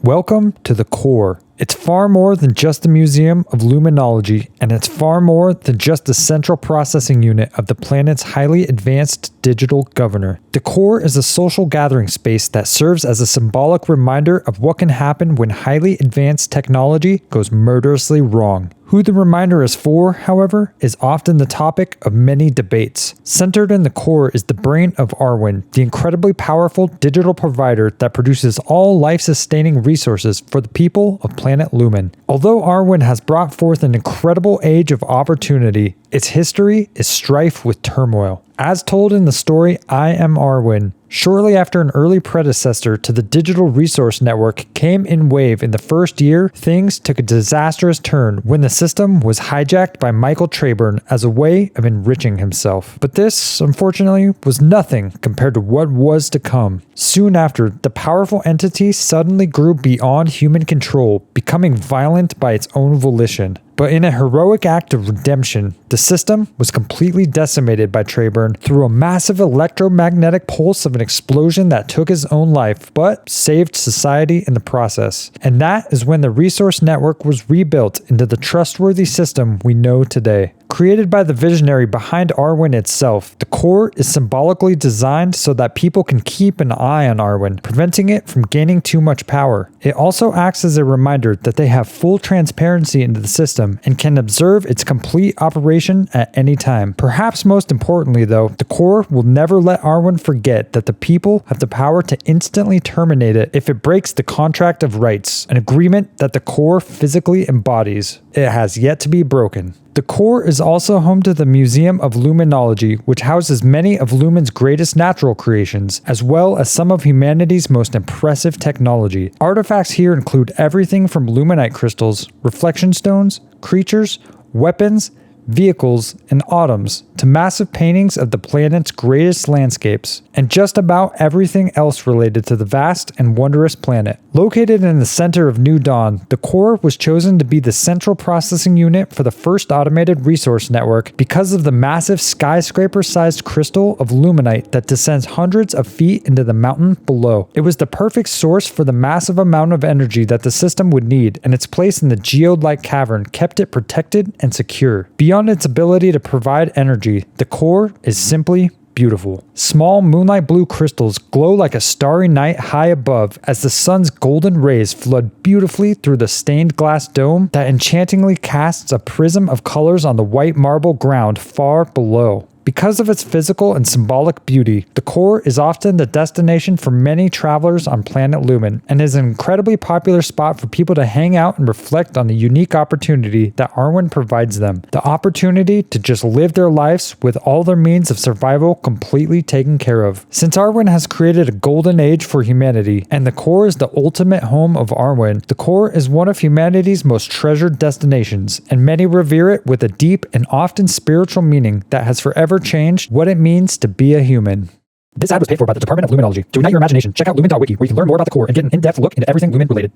Welcome to the core. It's far more than just a museum of Luminology, and it's far more than just the central processing unit of the planet's highly advanced digital governor. The core is a social gathering space that serves as a symbolic reminder of what can happen when highly advanced technology goes murderously wrong. Who the reminder is for, however, is often the topic of many debates. Centered in the core is the brain of Arwin, the incredibly powerful digital provider that produces all life-sustaining resources for the people of planet Lumin. Although Arwin has brought forth an incredible age of opportunity, its history is strife with turmoil. As told in the story I Am Arwin, shortly after an early predecessor to the Digital Resource Network came in wave in the first year, things took a disastrous turn when the system was hijacked by Michael Trayburn as a way of enriching himself. But this, unfortunately, was nothing compared to what was to come. Soon after, the powerful entity suddenly grew beyond human control, becoming violent by its own volition. But in a heroic act of redemption, the system was completely decimated by Trayburn through a massive electromagnetic pulse of an explosion that took his own life, but saved society in the process. And that is when the resource network was rebuilt into the trustworthy system we know today. Created by the visionary behind Arwin itself, the core is symbolically designed so that people can keep an eye on Arwin, preventing it from gaining too much power. It also acts as a reminder that they have full transparency into the system and can observe its complete operation at any time. Perhaps most importantly though, the core will never let Arwin forget that the people have the power to instantly terminate it if it breaks the contract of rights, an agreement that the core physically embodies. It has yet to be broken. The core is also home to the Museum of Luminology, which houses many of Lumin's greatest natural creations, as well as some of humanity's most impressive technology. Artifacts here include everything from luminite crystals, reflection stones, creatures, weapons, vehicles, and atoms, to massive paintings of the planet's greatest landscapes, and just about everything else related to the vast and wondrous planet. Located in the center of New Dawn, the core was chosen to be the central processing unit for the first automated resource network because of the massive skyscraper-sized crystal of luminite that descends hundreds of feet into the mountain below. It was the perfect source for the massive amount of energy that the system would need, and its place in the geode-like cavern kept it protected and secure. Beyond its ability to provide energy, the core is simply beautiful. Small moonlight blue crystals glow like a starry night high above as the sun's golden rays flood beautifully through the stained glass dome that enchantingly casts a prism of colors on the white marble ground far below. Because of its physical and symbolic beauty, the core is often the destination for many travelers on planet Lumin and is an incredibly popular spot for people to hang out and reflect on the unique opportunity that Arwin provides them. The opportunity to just live their lives with all their means of survival completely taken care of. Since Arwin has created a golden age for humanity, and the core is the ultimate home of Arwin, the core is one of humanity's most treasured destinations, and many revere it with a deep and often spiritual meaning that has forever changed what it means to be a human. This ad was paid for by the Department of Luminology. To ignite your imagination, check out Lumin.Wiki, where you can learn more about the core and get an in-depth look into everything Lumin related.